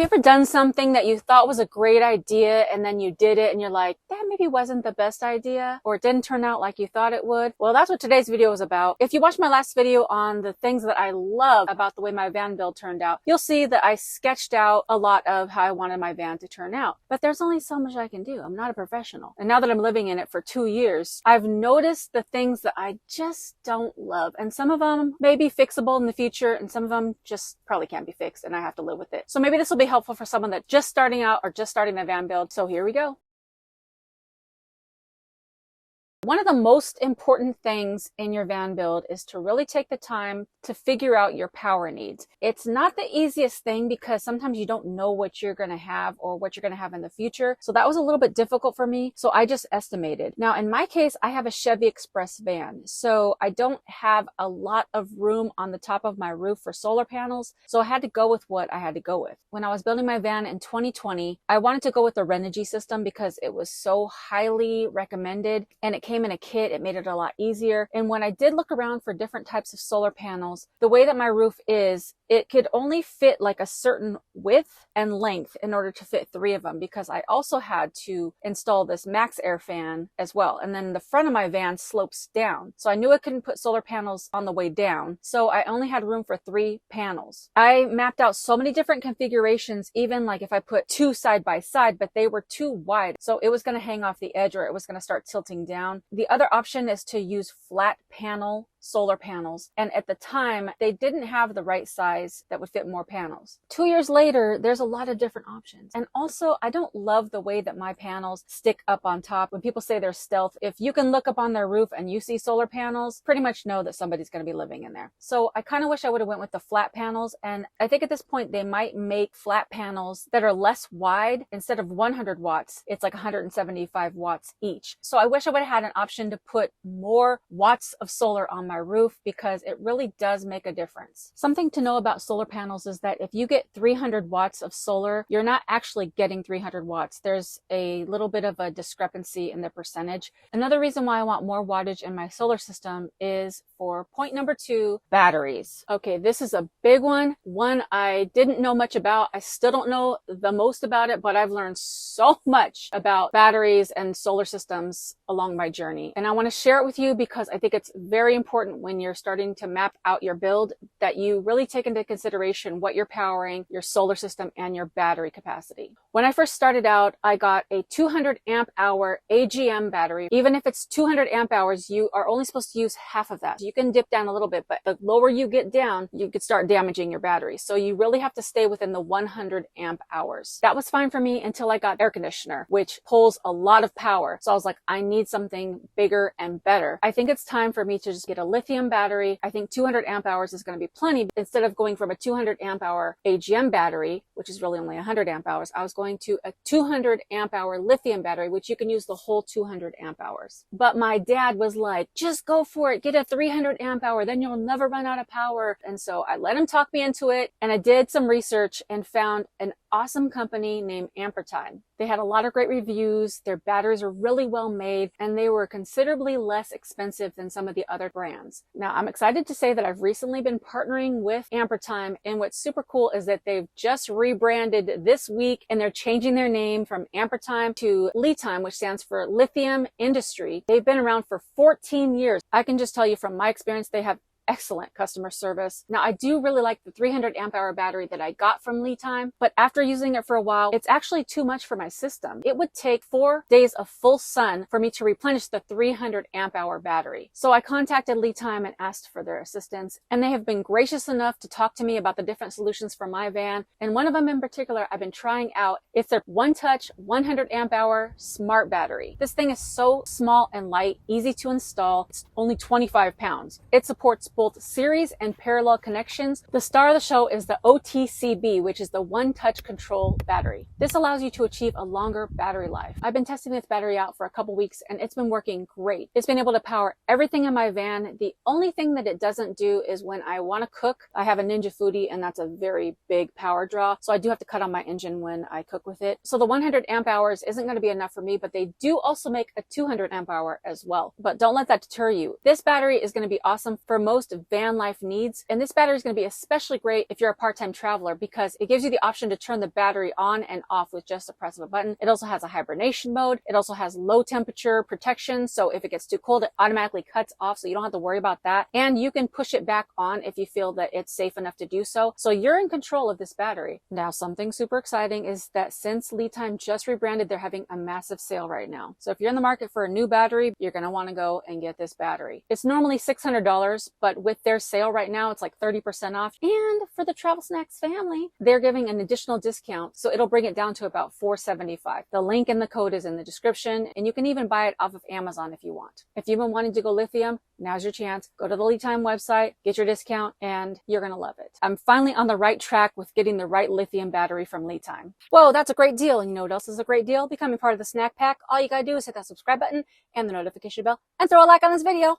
you ever done something that you thought was a great idea and then you did it and you're like, that maybe wasn't the best idea, or it didn't turn out like you thought it would? Well, that's what today's video is about. If you watched my last video on the things that I love about the way my van build turned out, you'll see that I sketched out a lot of how I wanted my van to turn out. But there's only so much I can do. I'm not a professional. And now that I'm living in it for 2 years, I've noticed the things that I just don't love. And some of them may be fixable in the future, and some of them just probably can't be fixed, and I have to live with it. So maybe this will be helpful for someone that's just starting out or just starting their van build. So here we go. One of the most important things in your van build is to really take the time to figure out your power needs. It's not the easiest thing because sometimes you don't know what you're going to have or what you're going to have in the future. So that was a little bit difficult for me. So I just estimated. Now, in my case, I have a Chevy Express van. So I don't have a lot of room on the top of my roof for solar panels. So I had to go with what I had to go with. When I was building my van in 2020, I wanted to go with the Renogy system because it was so highly recommended and it came in a kit. It made it a lot easier. And when I did look around for different types of solar panels, the way that my roof is, it could only fit like a certain width and length in order to fit 3 of them, because I also had to install this max air fan as well. And then the front of my van slopes down. So I knew I couldn't put solar panels on the way down. So I only had room for 3 panels. I mapped out so many different configurations, even like if I put 2 side by side, but they were too wide. So it was going to hang off the edge or it was going to start tilting down. The other option is to use flat panel solar panels. And at the time, they didn't have the right size that would fit more panels. 2 years later, there's a lot of different options. And also, I don't love the way that my panels stick up on top. When people say they're stealth, if you can look up on their roof and you see solar panels, pretty much know that somebody's going to be living in there. So I kind of wish I would have went with the flat panels. And I think at this point, they might make flat panels that are less wide. Instead of 100 watts, it's like 175 watts each. So I wish I would have had an option to put more watts of solar on my roof, because it really does make a difference. Something to know about solar panels is that if you get 300 watts of solar, you're not actually getting 300 watts. There's a little bit of a discrepancy in the percentage. Another reason why I want more wattage in my solar system is for point number 2, batteries. Okay, this is a big one I didn't know much about. I still don't know the most about it, but I've learned so much about batteries and solar systems along my journey. And I want to share it with you because I think it's very important when you're starting to map out your build that you really take into consideration what you're powering, your solar system, and your battery capacity. When I first started out, I got a 200 amp hour AGM battery. Even if it's 200 amp hours, you are only supposed to use half of that. You can dip down a little bit, but the lower you get down, you could start damaging your battery. So you really have to stay within the 100 amp hours. That was fine for me until I got air conditioner, which pulls a lot of power. So I was like, I need something bigger and better. I think it's time for me to just get a lithium battery. I think 200 amp hours is going to be plenty. Instead of going from a 200 amp hour AGM battery, which is really only 100 amp hours, I was going to a 200 amp hour lithium battery, which you can use the whole 200 amp hours. But my dad was like, just go for it. Get a 300 amp hour. Then you'll never run out of power. And so I let him talk me into it. And I did some research and found an awesome company named Ampertime. They had a lot of great reviews. Their batteries are really well made, and they were considerably less expensive than some of the other brands. Now, I'm excited to say that I've recently been partnering with Ampertime, and what's super cool is that they've just rebranded this week, and they're changing their name from Ampertime to LiTime, which stands for Lithium Industry. They've been around for 14 years. I can just tell you from my experience, they have excellent customer service. Now, I do really like the 300 amp hour battery that I got from LiTime, but after using it for a while, it's actually too much for my system. It would take 4 days of full sun for me to replenish the 300 amp hour battery. So I contacted LiTime and asked for their assistance, and they have been gracious enough to talk to me about the different solutions for my van. And one of them in particular I've been trying out. It's their One Touch 100 amp hour smart battery. This thing is so small and light, easy to install. It's only 25 pounds. It supports both series and parallel connections. The star of the show is the OTCB, which is the One Touch Control battery. This allows you to achieve a longer battery life. I've been testing this battery out for a couple weeks and it's been working great. It's been able to power everything in my van. The only thing that it doesn't do is when I want to cook. I have a Ninja Foodie and that's a very big power draw. So I do have to cut on my engine when I cook with it. So the 100 amp hours isn't going to be enough for me, but they do also make a 200 amp hour as well. But don't let that deter you. This battery is going to be awesome for most most van life needs. And this battery is going to be especially great if you're a part-time traveler because it gives you the option to turn the battery on and off with just the press of a button. It also has a hibernation mode. It also has low temperature protection. So if it gets too cold, it automatically cuts off. So you don't have to worry about that. And you can push it back on if you feel that it's safe enough to do so. So you're in control of this battery. Now, something super exciting is that since Lead Time just rebranded, they're having a massive sale right now. So if you're in the market for a new battery, you're going to want to go and get this battery. It's normally $600, but with their sale right now, it's like 30% off. And for the Travel Snacks family, they're giving an additional discount. So it'll bring it down to about $475. The link and the code is in the description, and you can even buy it off of Amazon if you want. If you've been wanting to go lithium, now's your chance. Go to the Lead Time website, get your discount, and you're going to love it. I'm finally on the right track with getting the right lithium battery from Lead Time. Whoa, that's a great deal. And you know what else is a great deal? Becoming part of the snack pack. All you gotta do is hit that subscribe button and the notification bell and throw a like on this video.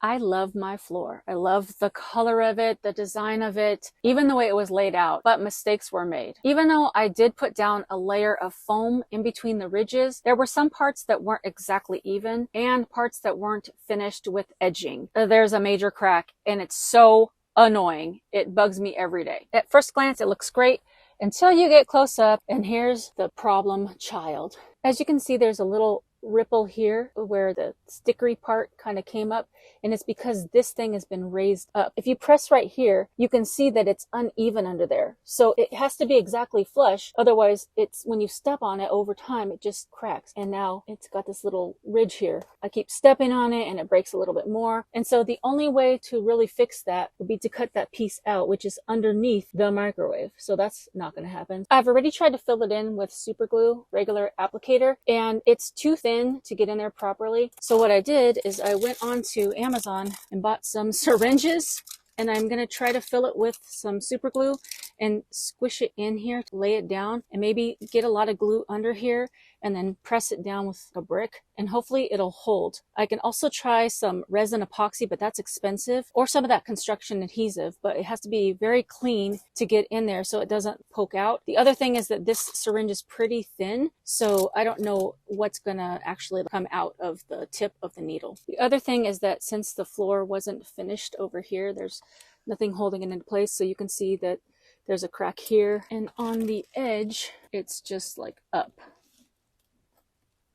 I love my floor. I love the color of it, the design of it, even the way it was laid out, but mistakes were made. Even though I did put down a layer of foam in between the ridges, there were some parts that weren't exactly even and parts that weren't finished with edging. There's a major crack and it's so annoying. It bugs me every day. At first glance, it looks great until you get close up, and here's the problem child. As you can see, there's a little ripple here where the stickery part kind of came up, and it's because this thing has been raised up. If you press right here, you can see that it's uneven under there. So it has to be exactly flush. Otherwise, it's when you step on it over time, it just cracks. And now it's got this little ridge here. I keep stepping on it and it breaks a little bit more. And so the only way to really fix that would be to cut that piece out, which is underneath the microwave. So that's not going to happen. I've already tried to fill it in with super glue, regular applicator, and it's too thin to get in there properly. So what I did is I went on to Amazon and bought some syringes, and I'm going to try to fill it with some super glue and squish it in here to lay it down, and maybe get a lot of glue under here and then press it down with a brick, and hopefully it'll hold. I can also try some resin epoxy, but that's expensive, or some of that construction adhesive, but it has to be very clean to get in there so it doesn't poke out. The other thing is that this syringe is pretty thin, so I don't know what's gonna actually come out of the tip of the needle. The other thing is that since the floor wasn't finished over here, there's nothing holding it into place, so you can see that there's a crack here, and on the edge, it's just like up.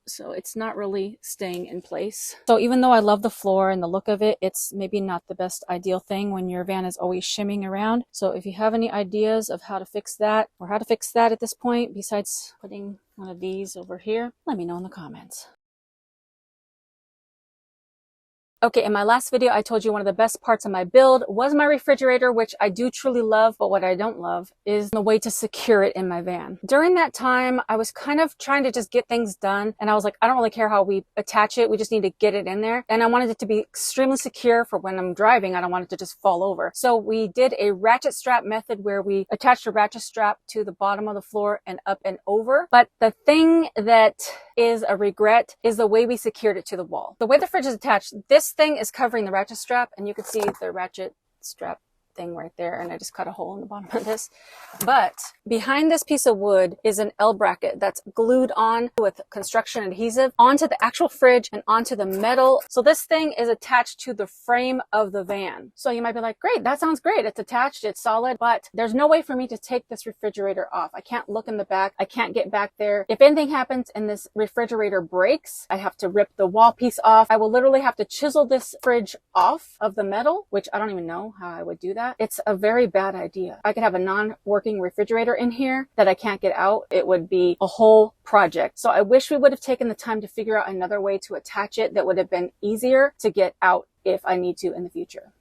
So it's not really staying in place. So even though I love the floor and the look of it, it's maybe not the best ideal thing when your van is always shimming around. So if you have any ideas of how to fix that, or how to fix that at this point, besides putting one of these over here, let me know in the comments. Okay, in my last video, I told you one of the best parts of my build was my refrigerator, which I do truly love, but what I don't love is the way to secure it in my van. During that time, I was kind of trying to just get things done, and I was like, I don't really care how we attach it, we just need to get it in there. And I wanted it to be extremely secure for when I'm driving. I don't want it to just fall over. So we did a ratchet strap method where we attached a ratchet strap to the bottom of the floor and up and over. But the thing that is a regret is the way we secured it to the wall. The way the fridge is attached, this thing is covering the ratchet strap, and you can see the ratchet strap thing right there, and I just cut a hole in the bottom of this. But behind this piece of wood is an L bracket that's glued on with construction adhesive onto the actual fridge and onto the metal. So this thing is attached to the frame of the van. So you might be like, great, that sounds great. It's attached, it's solid, but there's no way for me to take this refrigerator off. I can't look in the back. I can't get back there. If anything happens and this refrigerator breaks, I have to rip the wall piece off. I will literally have to chisel this fridge off of the metal, which I don't even know how I would do that. It's a very bad idea. I could have a non-working refrigerator in here that I can't get out. It would be a whole project. So I wish we would have taken the time to figure out another way to attach it that would have been easier to get out if I need to in the future.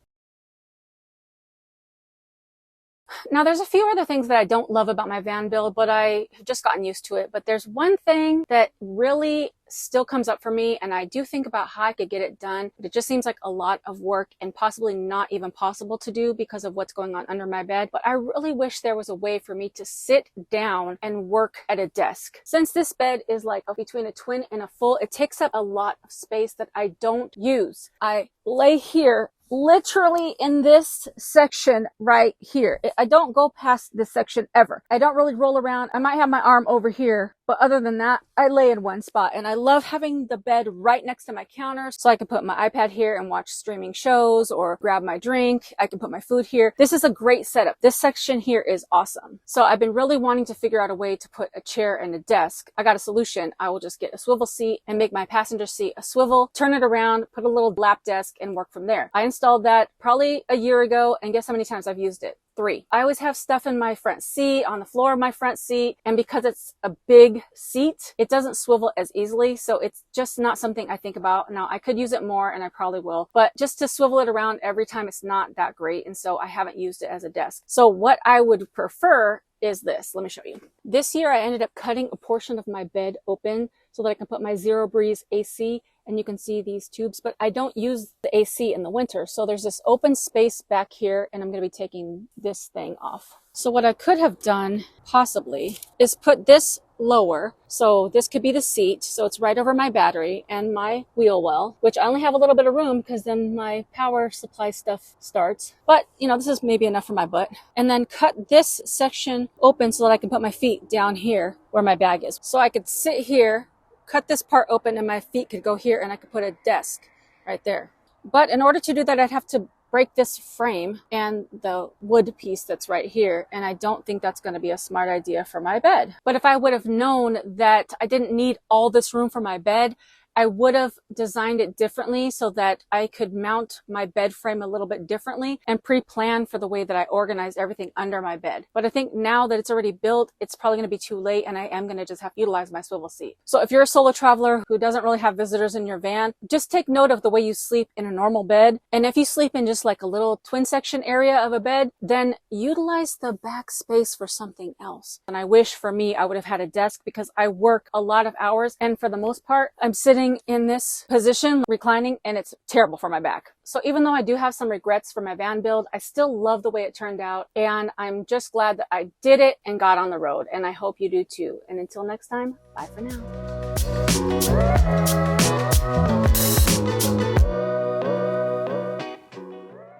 Now, there's a few other things that I don't love about my van build, but I have just gotten used to it. But there's one thing that really still comes up for me, and I do think about how I could get it done, but it just seems like a lot of work and possibly not even possible to do because of what's going on under my bed. But I really wish there was a way for me to sit down and work at a desk. Since this bed is like between a twin and a full, it takes up a lot of space that I don't use. I lay here literally in this section right here. I don't go past this section ever. I don't really roll around. I might have my arm over here But other than that, I lay in one spot, and I love having the bed right next to my counter so I can put my iPad here and watch streaming shows or grab my drink. I can put my food here. This is a great setup. This section here is awesome. So I've been really wanting to figure out a way to put a chair and a desk. I got a solution. I will just get a swivel seat and make my passenger seat a swivel, turn it around, put a little lap desk, and work from there. I installed that probably a year ago, and guess how many times I've used it? 3. I always have stuff in my front seat, on the floor of my front seat, and because it's a big seat, it doesn't swivel as easily, so it's just not something I think about. Now, I could use it more, and I probably will, but just to swivel it around every time, it's not that great, and so I haven't used it as a desk. So what I would prefer is this. Let me show you. This year, I ended up cutting a portion of my bed open so that I can put my Zero Breeze AC, and you can see these tubes, but I don't use the AC in the winter. So there's this open space back here, and I'm going to be taking this thing off. So what I could have done possibly is put this lower. So this could be the seat. So it's right over my battery and my wheel well, which I only have a little bit of room because then my power supply stuff starts. But you know, this is maybe enough for my butt. And then cut this section open so that I can put my feet down here where my bag is. So I could sit here, cut this part open, and my feet could go here, and I could put a desk right there. But in order to do that, I'd have to break this frame and the wood piece that's right here, and I don't think that's going to be a smart idea for my bed. But if I would have known that I didn't need all this room for my bed, I would have designed it differently so that I could mount my bed frame a little bit differently and pre-plan for the way that I organize everything under my bed. But I think now that it's already built, it's probably going to be too late, and I am going to just have to utilize my swivel seat. So if you're a solo traveler who doesn't really have visitors in your van, just take note of the way you sleep in a normal bed. And if you sleep in just like a little twin section area of a bed, then utilize the back space for something else. And I wish for me, I would have had a desk because I work a lot of hours, and for the most part, I'm sitting in this position, reclining, and it's terrible for my back. So even though I do have some regrets for my van build, I still love the way it turned out, and I'm just glad that I did it and got on the road, and I hope you do too. And until next time, bye for now.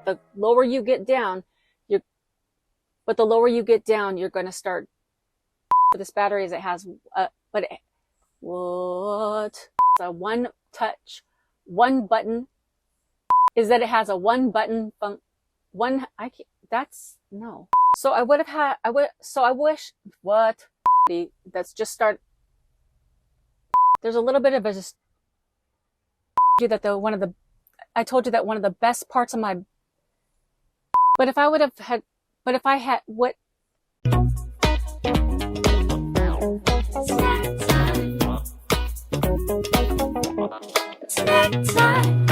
The lower you get down, you're going to start with this battery as it has, what? A one touch, one button is that it has a one button no. So I would have had, I wish, what? That's just start. There's a little bit of a just, I told you that one of the best parts of my, but if I would have had, but if I had, what? Snack time.